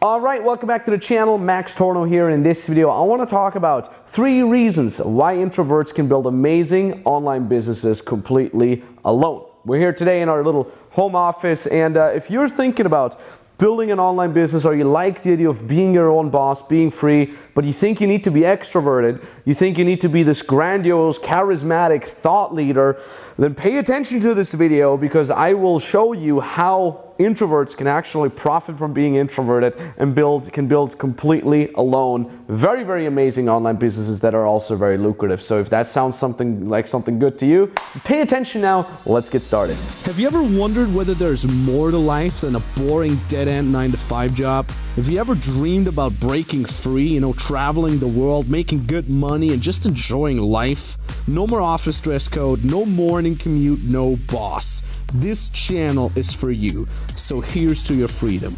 Alright, welcome back to the channel. Max Tornow here. In this video, I want to talk about 3 reasons why introverts can build amazing online businesses completely alone. We're here today in our little home office, and if you're thinking about building an online business, or you like the idea of being your own boss, being free, but you think you need to be extroverted, you think you need to be this grandiose, charismatic thought leader, then pay attention to this video, because I will show you how introverts can actually profit from being introverted and can build completely alone very, very amazing online businesses that are also very lucrative. So if that sounds something good to you, pay attention now. Let's get started. Have you ever wondered whether there's more to life than a boring dead-end 9-to-5 job? Have you ever dreamed about breaking free, traveling the world, making good money, and just enjoying life? No more office dress code, no morning commute, no boss. This channel is for you, so here's to your freedom.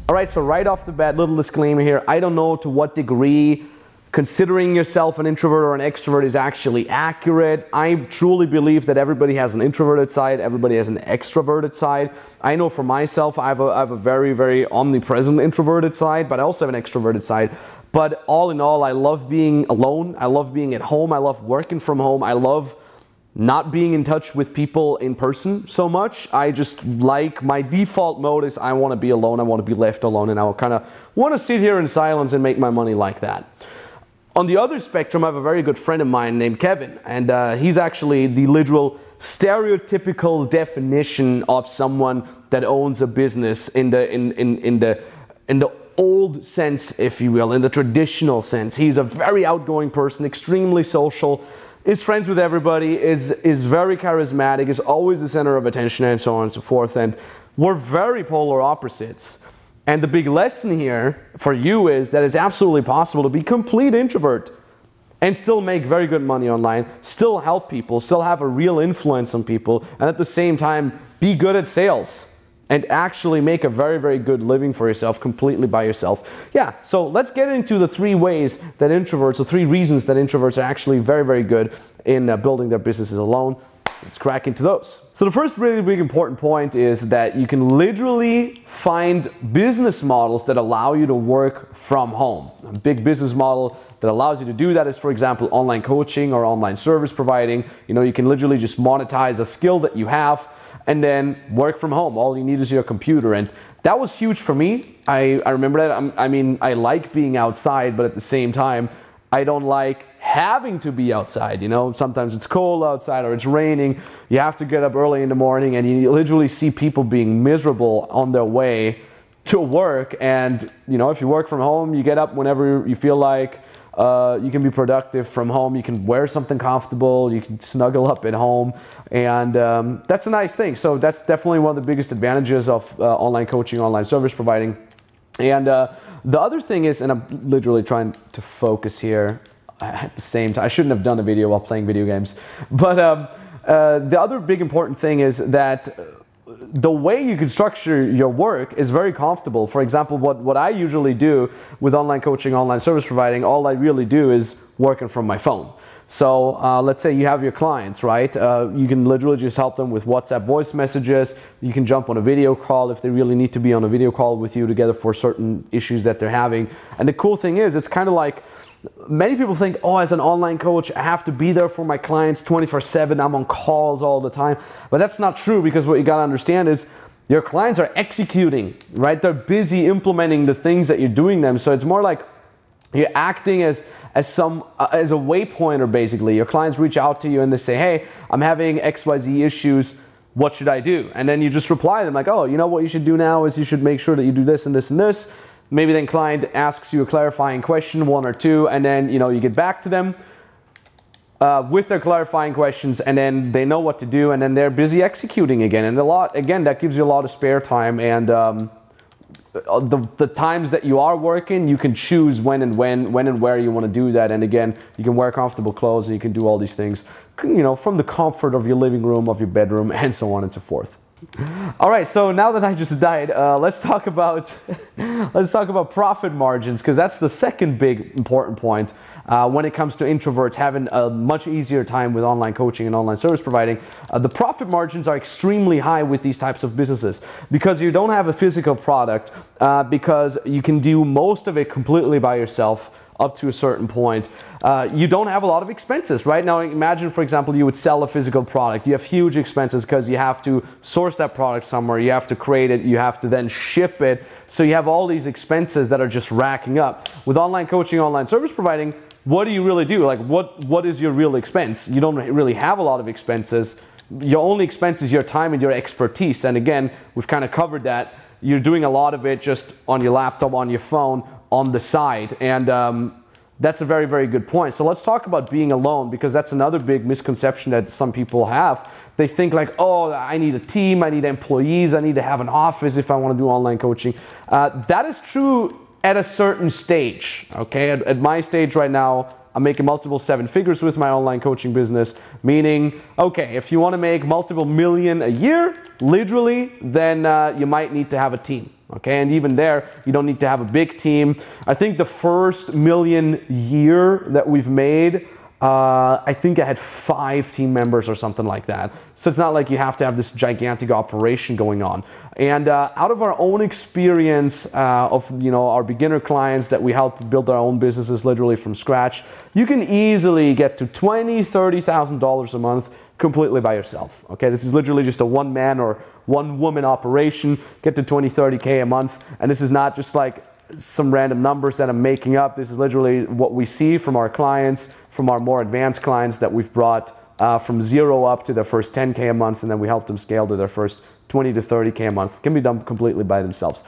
Alright, so right off the bat, little disclaimer here. I don't know to what degree considering yourself an introvert or an extrovert is actually accurate. I truly believe that everybody has an introverted side, everybody has an extroverted side. I know for myself, I have a very, very omnipresent introverted side, but I also have an extroverted side. But all in all, I love being alone, I love being at home, I love working from home, I love not being in touch with people in person so much. I just like, my default mode is I want to be alone, I want to be left alone, and I kind of want to sit here in silence and make my money like that. On the other spectrum, I have a very good friend of mine named Kevin, and he's actually the literal stereotypical definition of someone that owns a business in the old sense, if you will, in the traditional sense. He's a very outgoing person, extremely social, is friends with everybody, is very charismatic, is always the center of attention, and so on and so forth. And we're very polar opposites. And the big lesson here for you is that it's absolutely possible to be a complete introvert and still make very good money online, still help people, still have a real influence on people, and at the same time be good at sales and actually make a very, very good living for yourself completely by yourself. Yeah, so let's get into the 3 ways that introverts, or 3 reasons that introverts are actually very, very good in building their businesses alone. Let's crack into those. So the first really big important point is that you can literally find business models that allow you to work from home. A big business model that allows you to do that is, for example, online coaching or online service providing. You can literally just monetize a skill that you have and then work from home. All you need is your computer, and that was huge for me. I remember that. I mean, I like being outside, but at the same time, I don't like having to be outside. Sometimes it's cold outside or it's raining. You have to get up early in the morning, and you literally see people being miserable on their way to work. And if you work from home, you get up whenever you feel like. You can be productive from home. You can wear something comfortable. You can snuggle up at home, and that's a nice thing. So that's definitely one of the biggest advantages of online coaching, online service providing. And the other thing is, and I'm literally trying to focus here at the same time. I shouldn't have done a video while playing video games. But the other big important thing is that the way you can structure your work is very comfortable. For example, what I usually do with online coaching, online service providing, all I really do is working from my phone. So let's say you have your clients, right? You can literally just help them with WhatsApp voice messages. You can jump on a video call if they really need to be on a video call with you together for certain issues that they're having. And the cool thing is, it's kind of like, many people think, oh, as an online coach, I have to be there for my clients 24/7. I'm on calls all the time. But that's not true, because what you got to understand is your clients are executing, right? They're busy implementing the things that you're doing them. So it's more like you're acting as a waypointer, basically. Your clients reach out to you and they say, hey, I'm having XYZ issues. What should I do? And then you just reply to them like, oh, what you should do now is you should make sure that you do this and this and this. Maybe then client asks you a clarifying question, 1 or 2, and then you get back to them with their clarifying questions, and then they know what to do, and then they're busy executing again. And again, that gives you a lot of spare time, and the times that you are working, you can choose when and where you want to do that. And again, you can wear comfortable clothes, and you can do all these things, from the comfort of your living room, of your bedroom, and so on and so forth. All right, so now that I just died, let's talk about profit margins, because that's the second big important point when it comes to introverts having a much easier time with online coaching and online service providing. The profit margins are extremely high with these types of businesses because you don't have a physical product, because you can do most of it completely by yourself up to a certain point. You don't have a lot of expenses. Right now, imagine, for example, you would sell a physical product. You have huge expenses because you have to source that product somewhere, you have to create it, you have to then ship it. So you have all these expenses that are just racking up. With online coaching, online service providing, what do you really do? Like, what is your real expense? You don't really have a lot of expenses. Your only expense is your time and your expertise. And again, we've kind of covered that. You're doing a lot of it just on your laptop, on your phone, on the side. And that's a very, very good point. So let's talk about being alone, because that's another big misconception that some people have. They think like, oh, I need a team, I need employees, I need to have an office if I want to do online coaching. That is true at a certain stage, okay? At my stage right now, I'm making multiple 7 figures with my online coaching business, meaning, okay, if you want to make multiple million a year, literally, then you might need to have a team. Okay, and even there, you don't need to have a big team. I think the first million year that we've made, I think I had 5 team members or something like that. So it's not like you have to have this gigantic operation going on. And out of our own experience of our beginner clients that we help build their own businesses literally from scratch, you can easily get to $20,000, $30,000 a month completely by yourself. Okay, this is literally just a one-man or one-woman operation. Get to 20, 30K a month, and this is not just like some random numbers that I'm making up. This is literally what we see from our clients, from our more advanced clients that we've brought from 0 up to their first 10K a month, and then we help them scale to their first 20 to 30K a month. It can be done completely by themselves.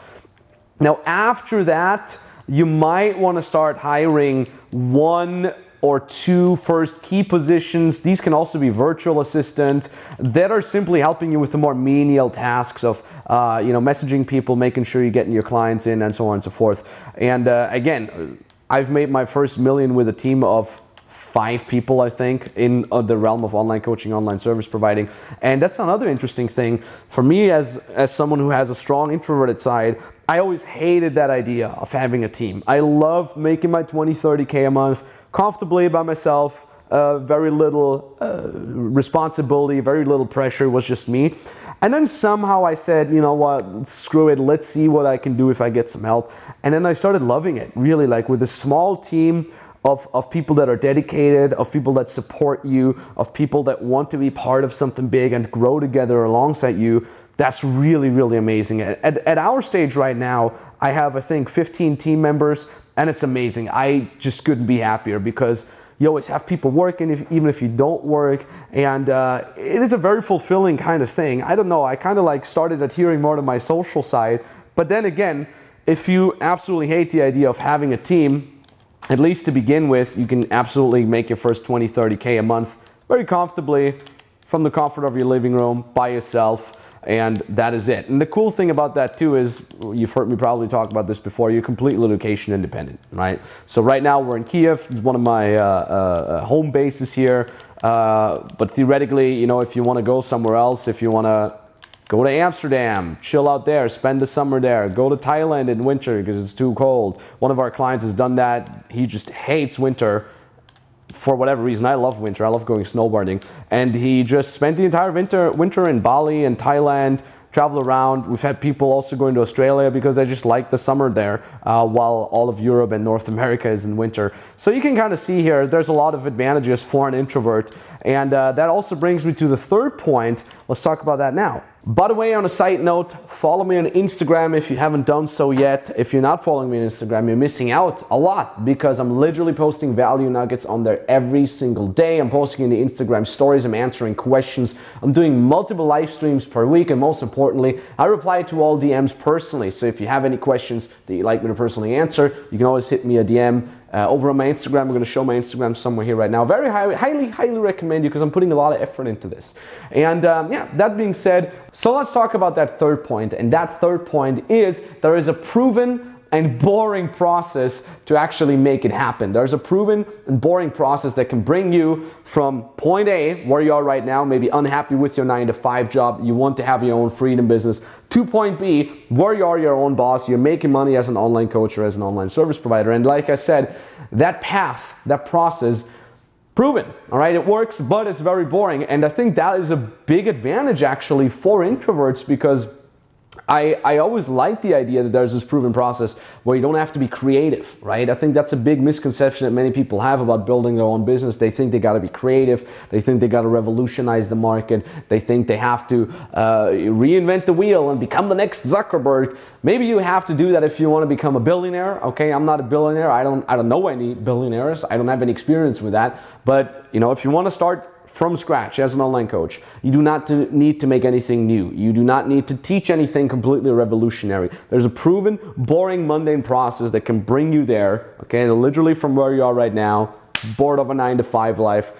Now, after that, you might want to start hiring 1 or 2 first key positions. These can also be virtual assistants that are simply helping you with the more menial tasks of messaging people, making sure you're getting your clients in, and so on and so forth. And again, I've made my first million with a team of 5 people, I think, in the realm of online coaching, online service providing. And that's another interesting thing for me as someone who has a strong introverted side. I always hated that idea of having a team. I love making my 20, 30K a month comfortably by myself, very little responsibility, very little pressure, it was just me. And then somehow I said, you know what, screw it, let's see what I can do if I get some help. And then I started loving it, really, like with a small team of people that are dedicated, of people that support you, of people that want to be part of something big and grow together alongside you. That's really, really amazing. At our stage right now, I have, I think, 15 team members, and it's amazing. I just couldn't be happier because you always have people working, even if you don't work, and it is a very fulfilling kind of thing. I don't know, I kind of like started adhering more to my social side, but then again, if you absolutely hate the idea of having a team, at least to begin with, you can absolutely make your first 20, 30K a month very comfortably from the comfort of your living room by yourself. And that is it. And the cool thing about that too is, you've heard me probably talk about this before, you're completely location independent, right? So right now we're in Kiev. It's one of my home bases here. But theoretically, you know, if you want to go somewhere else, if you want to go to Amsterdam, chill out there, spend the summer there, go to Thailand in winter because it's too cold. One of our clients has done that. He just hates winter. For whatever reason. I love winter, I love going snowboarding, and he just spent the entire winter in Bali and Thailand, traveled around. We've had people also going to Australia because they just like the summer there, while all of Europe and North America is in winter. So you can kind of see here, there's a lot of advantages for an introvert, and that also brings me to the third point. Let's talk about that now. By the way, on a side note, follow me on Instagram if you haven't done so yet. If you're not following me on Instagram, you're missing out a lot because I'm literally posting value nuggets on there every single day. I'm posting in the Instagram stories, I'm answering questions, I'm doing multiple live streams per week, and most importantly, I reply to all DMs personally. So if you have any questions that you'd like me to personally answer, you can always hit me a DM. Over on my Instagram, I'm going to show my Instagram somewhere here right now. Very highly recommend you because I'm putting a lot of effort into this. And yeah, that being said, so let's talk about that third point. And that third point is there is a proven and boring process to actually make it happen. There's a proven and boring process that can bring you from point A, where you are right now, maybe unhappy with your 9-to-5 job, you want to have your own freedom business, to point B, where you are your own boss, you're making money as an online coach or as an online service provider. And like I said, that path, that process, proven, all right? It works, but it's very boring. And I think that is a big advantage actually for introverts, because I always like the idea that there's this proven process where you don't have to be creative, right? I think that's a big misconception that many people have about building their own business. They think they got to be creative. They think they got to revolutionize the market. They think they have to reinvent the wheel and become the next Zuckerberg. Maybe you have to do that if you want to become a billionaire. Okay, I'm not a billionaire. I don't know any billionaires. I don't have any experience with that. But you know, if you want to start from scratch as an online coach, you do not need to make anything new. You do not need to teach anything completely revolutionary. There's a proven, boring, mundane process that can bring you there, okay, literally from where you are right now, bored of a 9-to-5 life,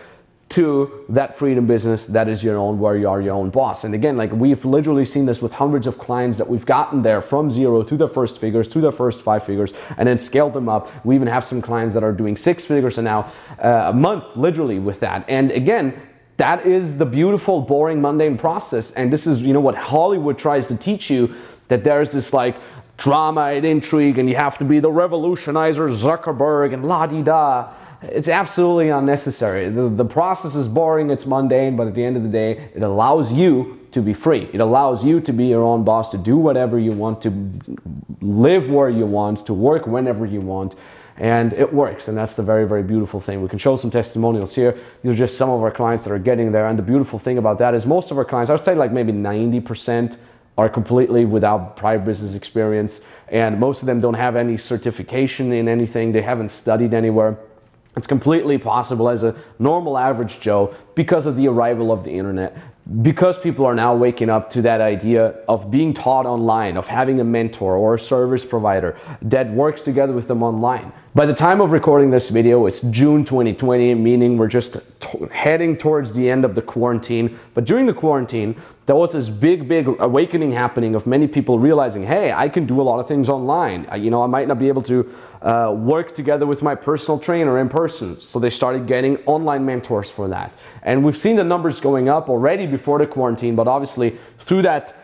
to that freedom business that is your own, where you are your own boss. And again, like, we've literally seen this with hundreds of clients that we've gotten there from zero to their first figures, to their first 5 figures, and then scaled them up. We even have some clients that are doing 6 figures and now a month literally with that. And again, that is the beautiful, boring, mundane process. And this is, you know, what Hollywood tries to teach you, that there's this like drama and intrigue and you have to be the revolutionizer Zuckerberg and la-di-da. It's absolutely unnecessary. The process is boring, it's mundane, but at the end of the day, it allows you to be free. It allows you to be your own boss, to do whatever you want, to live where you want, to work whenever you want. And it works, and that's the very, very beautiful thing. We can show some testimonials here. These are just some of our clients that are getting there. And the beautiful thing about that is most of our clients, I would say like maybe 90%, are completely without prior business experience. And most of them don't have any certification in anything. They haven't studied anywhere. It's completely possible as a normal average Joe, because of the arrival of the internet, because people are now waking up to that idea of being taught online, of having a mentor or a service provider that works together with them online. By the time of recording this video, it's June 2020, meaning we're just heading towards the end of the quarantine. But during the quarantine, there was this big awakening happening of many people realizing, hey, I can do a lot of things online. You know, I might not be able to work together with my personal trainer in person. So they started getting online mentors for that. And we've seen the numbers going up already before the quarantine, but obviously through that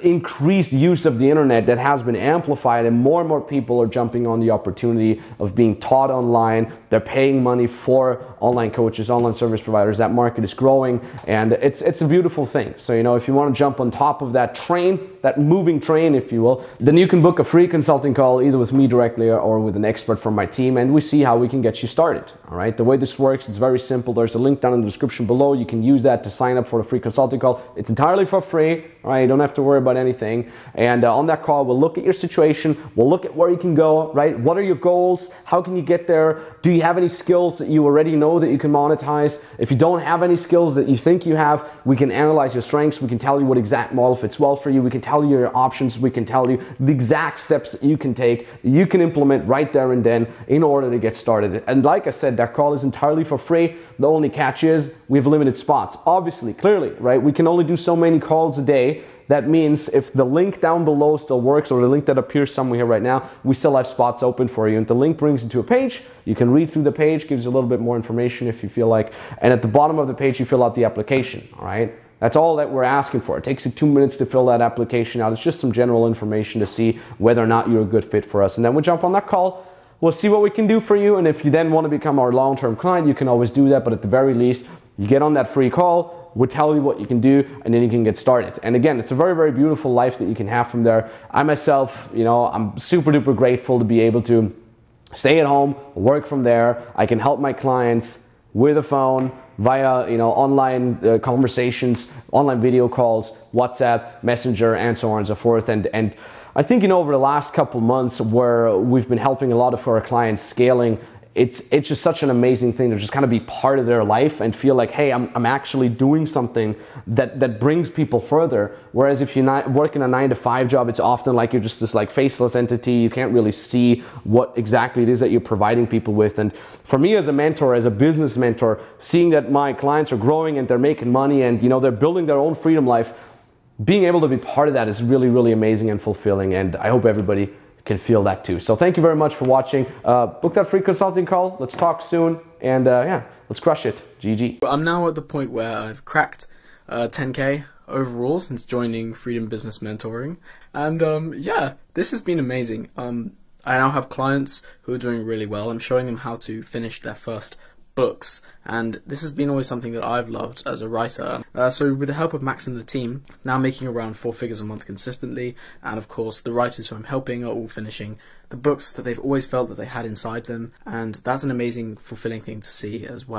increased use of the internet that has been amplified, and more people are jumping on the opportunity of being taught online. They're paying money for online coaches, online service providers. That market is growing, and it's a beautiful thing. So, you know, if you want to jump on top of that train, that moving train, if you will, then you can book a free consulting call either with me directly or with an expert from my team, and we see how we can get you started. All right, the way this works, it's very simple. There's a link down in the description below. You can use that to sign up for a free consulting call. It's entirely for free. All right, you don't have to worry about anything. And on that call, we'll look at your situation. We'll look at where you can go, right? What are your goals? How can you get there? Do you have any skills that you already know that you can monetize? If you don't have any skills that you think you have, we can analyze your strengths. We can tell you what exact model fits well for you. We can tell you your options. We can tell you the exact steps that you can take, you can implement right there and then in order to get started. And like I said, that call is entirely for free. The only catch is we have limited spots. Obviously, clearly, right? We can only do so many calls a day. That means if the link down below still works, or the link that appears somewhere here right now, we still have spots open for you. And the link brings you to a page. You can read through the page, gives you a little bit more information if you feel like. And at the bottom of the page, you fill out the application, all right? That's all that we're asking for. It takes you 2 minutes to fill that application out. It's just some general information to see whether or not you're a good fit for us. And then we'll jump on that call. We'll see what we can do for you. And if you then want to become our long-term client, you can always do that. But at the very least, you get on that free call. We'll tell you what you can do, and then you can get started. And again, it's a very, very beautiful life that you can have from there. I myself, you know, I'm super duper grateful to be able to stay at home, work from there. I can help my clients with a phone, via, you know, online conversations, online video calls, WhatsApp, Messenger, and so on and so forth. And I think, you know, over the last couple months where we've been helping a lot of our clients scaling, it's just such an amazing thing to just kind of be part of their life and feel like, hey, I'm actually doing something that brings people further. Whereas if you're not working a 9-to-5 job, it's often like you're just this like faceless entity. You can't really see what exactly it is that you're providing people with. And for me as a mentor, as a business mentor, seeing that my clients are growing and they're making money and, you know, they're building their own freedom life, being able to be part of that is really, really amazing and fulfilling. And I hope everybody can feel that too. So thank you very much for watching. Book that free consulting call. Let's talk soon. And yeah, let's crush it. GG. I'm now at the point where I've cracked 10K overall since joining Freedom Business Mentoring. And yeah, this has been amazing. I now have clients who are doing really well. I'm showing them how to finish their first books, and this has been always something that I've loved as a writer. So with the help of Max and the team, now making around 4 figures a month consistently, and of course the writers who I'm helping are all finishing the books that they've always felt that they had inside them, and that's an amazing, fulfilling thing to see as well.